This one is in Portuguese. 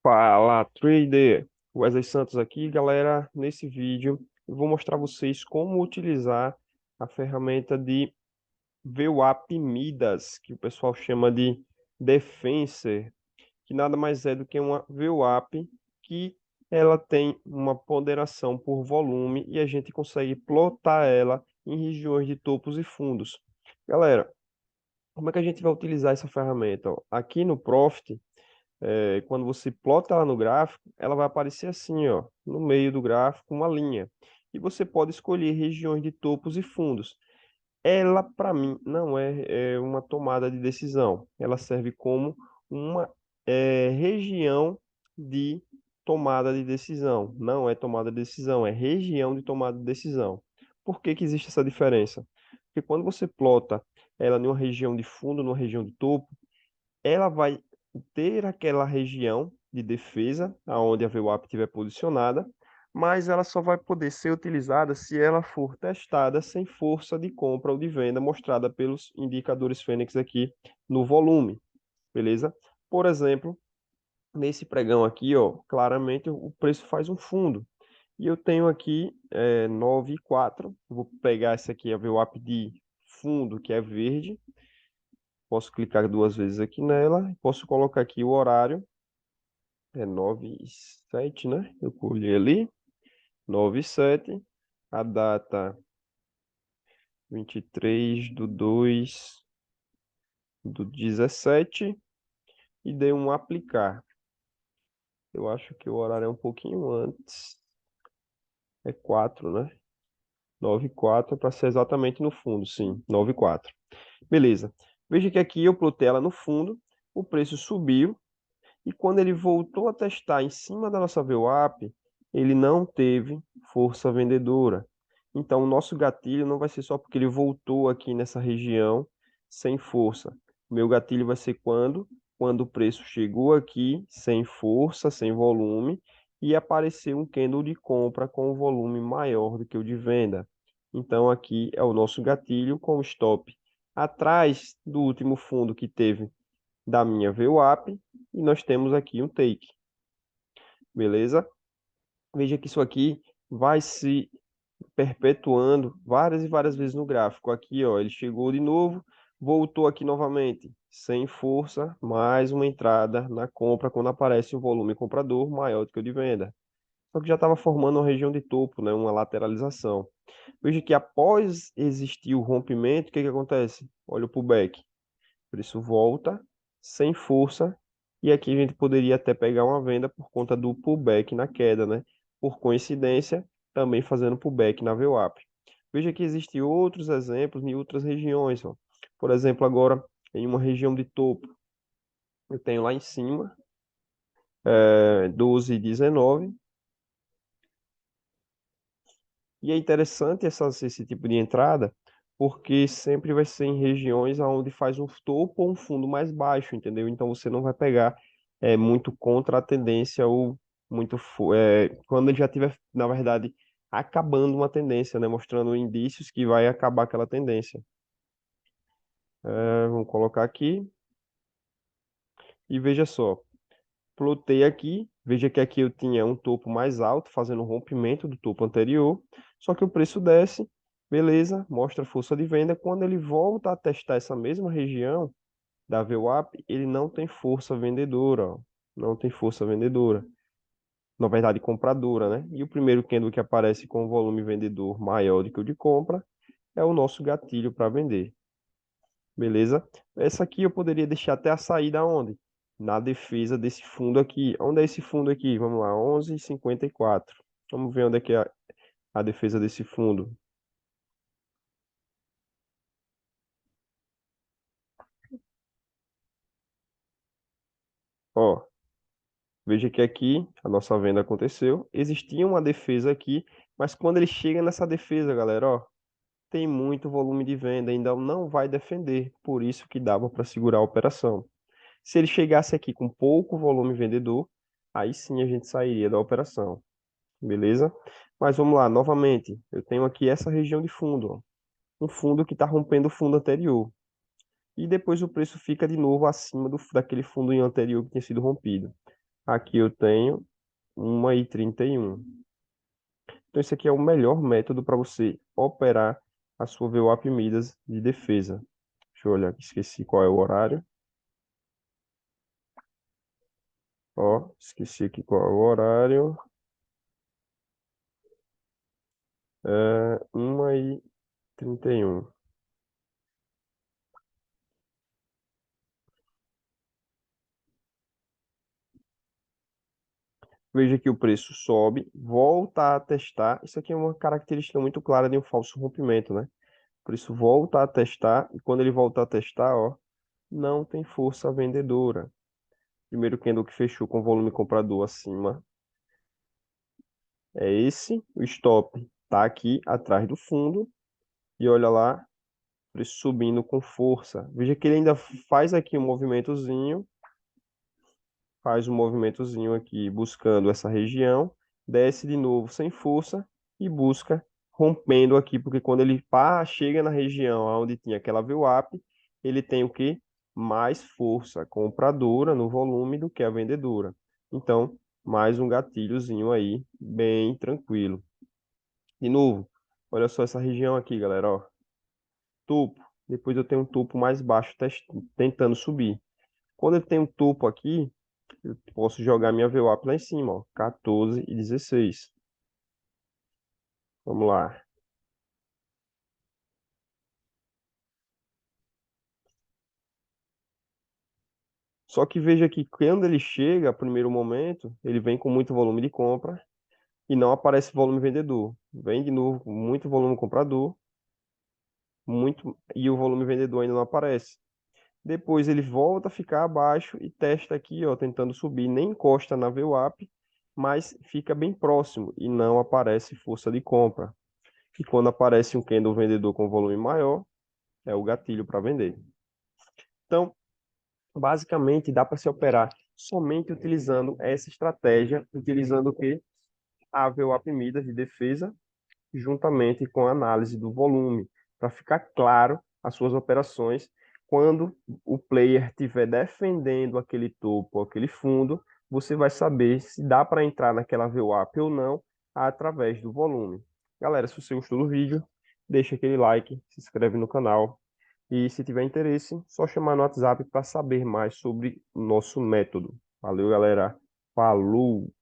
Fala, trader! Wesley Santos aqui, galera. Nesse vídeo eu vou mostrar a vocês como utilizar a ferramenta de VWAP Midas, que o pessoal chama de Defenser, que nada mais é do que uma VWAP que ela tem uma ponderação por volume e a gente consegue plotar ela em regiões de topos e fundos. Galera, como é que a gente vai utilizar essa ferramenta? Ó, aqui no Profit, quando você plota ela no gráfico, ela vai aparecer assim, ó, no meio do gráfico, uma linha. E você pode escolher regiões de topos e fundos. Ela, para mim, não é uma tomada de decisão. Ela serve como uma região de tomada de decisão. Não é tomada de decisão, é região de tomada de decisão. Por que que existe essa diferença? Porque quando você plota ela em uma região de fundo, numa região de topo, ela vai ter aquela região de defesa, aonde a VWAP estiver posicionada, mas ela só vai poder ser utilizada se ela for testada sem força de compra ou de venda mostrada pelos indicadores Fênix aqui no volume, beleza? Por exemplo, nesse pregão aqui, ó, claramente o preço faz um fundo. E eu tenho aqui 9,4. Vou pegar essa aqui, a VWAP de fundo, que é verde. Posso clicar duas vezes aqui nela. Posso colocar aqui o horário. É 9:07, né? Eu colhi ali. 9:07. A data 23/2/17. E dei um aplicar. Eu acho que o horário é um pouquinho antes. É 4, né? 9:04 para ser exatamente no fundo, sim. 9:04. Beleza. Veja que aqui eu plotei ela no fundo. O preço subiu. E quando ele voltou a testar em cima da nossa VWAP, ele não teve força vendedora. Então, o nosso gatilho não vai ser só porque ele voltou aqui nessa região sem força. O meu gatilho vai ser quando? Quando o preço chegou aqui sem força, sem volume, e apareceu um candle de compra com um volume maior do que o de venda. Então, aqui é o nosso gatilho com o stop atrás do último fundo que teve da minha VWAP e nós temos aqui um take, beleza? Veja que isso aqui vai se perpetuando várias e várias vezes no gráfico. Aqui, ó, ele chegou de novo, voltou aqui novamente, sem força, mais uma entrada na compra quando aparece um volume comprador maior do que o de venda. Só que já estava formando uma região de topo, né, uma lateralização. Veja que após existir o rompimento, o que que acontece? Olha o pullback. O preço volta sem força e aqui a gente poderia até pegar uma venda por conta do pullback na queda, né? Por coincidência, também fazendo pullback na VWAP. Veja que existem outros exemplos em outras regiões, ó. Por exemplo, agora em uma região de topo, eu tenho lá em cima 12,19 e é interessante esse tipo de entrada porque sempre vai ser em regiões onde faz um topo ou um fundo mais baixo, entendeu? Então você não vai pegar muito contra a tendência ou quando ele já tiver, na verdade, acabando uma tendência, né? Mostrando indícios que vai acabar aquela tendência. Vamos colocar aqui e veja só. Plotei aqui, veja que aqui eu tinha um topo mais alto, fazendo um rompimento do topo anterior, só que o preço desce, beleza, mostra força de venda. Quando ele volta a testar essa mesma região da VWAP, ele não tem força vendedora, ó, não tem força vendedora, na verdade compradora, né? E o primeiro candle que aparece com o volume vendedor maior do que o de compra é o nosso gatilho para vender. Beleza? Essa aqui eu poderia deixar até a saída onde? Na defesa desse fundo aqui. Onde é esse fundo aqui? Vamos lá, 11,54. Vamos ver onde é que é a defesa desse fundo. Ó, veja que aqui a nossa venda aconteceu. Existia uma defesa aqui, mas quando ele chega nessa defesa, galera, ó, tem muito volume de venda, ainda não vai defender. Por isso que dava para segurar a operação. Se ele chegasse aqui com pouco volume vendedor, aí sim a gente sairia da operação. Beleza? Mas vamos lá, novamente, eu tenho aqui essa região de fundo, ó, um fundo que está rompendo o fundo anterior. E depois o preço fica de novo acima daquele fundo anterior que tinha sido rompido. Aqui eu tenho 1,31. Então, esse aqui é o melhor método para você operar a sua VWAP Midas de defesa. Deixa eu olhar aqui, esqueci qual é o horário. Ó, esqueci aqui qual é o horário. 1,31. Veja que o preço sobe, volta a testar. Isso aqui é uma característica muito clara de um falso rompimento, né? Por isso, volta a testar. E quando ele voltar a testar, ó, não tem força vendedora. Primeiro candle que fechou com volume comprador acima é esse. O stop tá aqui atrás do fundo. E olha lá, preço subindo com força. Veja que ele ainda faz aqui um movimentozinho. Faz um movimentozinho aqui buscando essa região. Desce de novo sem força e busca rompendo aqui. Porque quando ele chega na região onde tinha aquela VWAP, ele tem o quê? Mais força compradora no volume do que a vendedora. Então, mais um gatilhozinho aí, bem tranquilo. De novo, olha só essa região aqui, galera, ó. Topo. Depois eu tenho um topo mais baixo tentando subir. Quando eu tenho um topo aqui, eu posso jogar minha VWAP lá em cima, ó. 14 e 16. Vamos lá. Só que veja que quando ele chega, primeiro momento, ele vem com muito volume de compra e não aparece volume vendedor. Vem de novo com muito volume comprador, muito e o volume vendedor ainda não aparece. Depois ele volta a ficar abaixo e testa aqui, ó, tentando subir, nem encosta na VWAP, mas fica bem próximo e não aparece força de compra. E quando aparece um candle vendedor com volume maior, é o gatilho para vender. Então, basicamente, dá para se operar somente utilizando essa estratégia, utilizando o quê? A VWAP Midas de defesa juntamente com a análise do volume, para ficar claro as suas operações. Quando o player estiver defendendo aquele topo, aquele fundo, você vai saber se dá para entrar naquela VWAP ou não através do volume. Galera, se você gostou do vídeo, deixa aquele like, se inscreve no canal e se tiver interesse, só chamar no WhatsApp para saber mais sobre o nosso método. Valeu, galera. Falou!